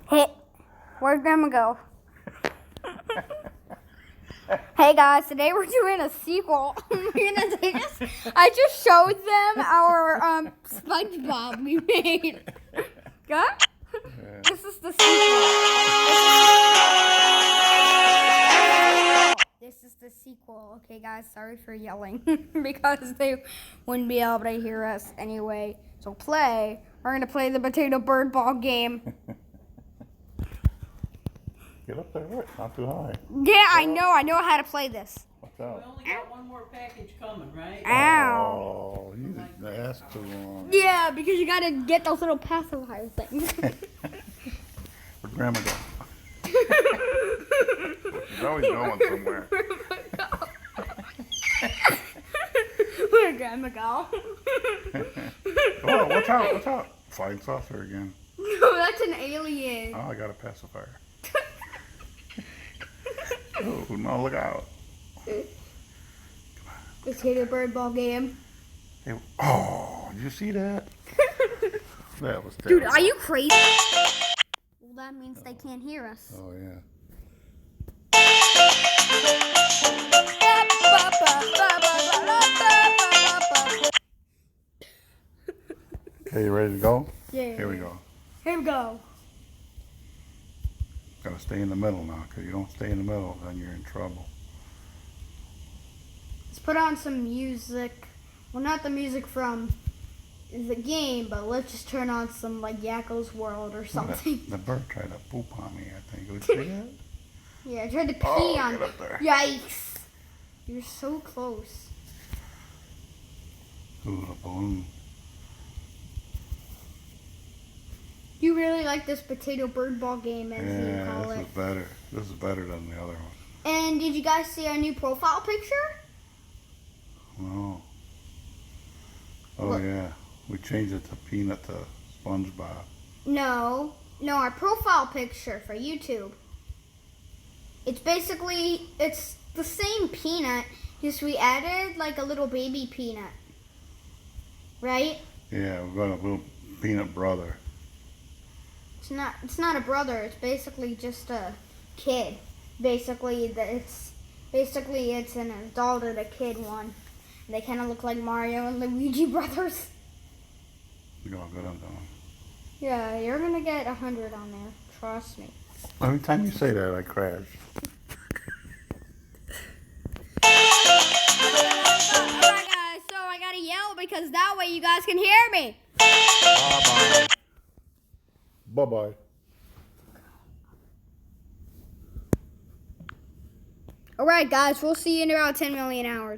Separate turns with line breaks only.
Hey, where'd Grandma go? Hey guys, today we're doing a sequel. I just showed them our SpongeBob we made. Yeah? This is the sequel. This is the sequel. Okay guys, sorry for yelling because they wouldn't be able to hear us anyway. So we're gonna play the potato bird ball game.
Get up there, look, not too high.
Yeah, I know how to play this.
Watch
We
out.
only got one more package coming, right?
Ow.
Oh, you asked too long.
Yeah, because you gotta get those little pacifier things.
Where'd Grandma go? She's always going somewhere.
Where'd Grandma go?
Oh, watch out. Flying saucer again.
No, that's an alien.
Oh, I got a pacifier. Oh, no, look out.
Potato bird ball game.
Hey, oh, did you see that? That was terrible.
Dude, are you crazy? Well, that means they can't hear us.
Oh, yeah. Okay, you ready to go?
Yeah.
Here we go.
Here we go.
Gotta stay in the middle now, because you don't stay in the middle, then you're in trouble.
Let's put on some music. Well, not the music from the game, but let's just turn on some like Yakko's World or something.
The bird tried to poop on me, I think. You see that?
Yeah, I tried to pee
Oh,
on
get up there.
Yikes. You're so close.
Ooh, the balloon.
You really like this potato bird ball game, as you call
this
it.
is better. This is better than the other one.
And did you guys see our new profile picture?
No. Oh,
Look.
yeah. We changed it to Peanut to SpongeBob.
No, our profile picture for YouTube. It's the same peanut, just we added like a little baby peanut. Right?
Yeah, we've got a little peanut brother.
It's not a brother, it's basically just a kid. Basically it's an adult and a kid one. They kind of look like Mario and Luigi brothers.
You're all good on that one.
Yeah, you're gonna get 100 on there. Trust me.
Every time you say that, I crash.
Alright guys, so I gotta yell because that way you guys can hear me.
Bye-bye. Bye-bye.
Alright guys, we'll see you in about 10 million hours.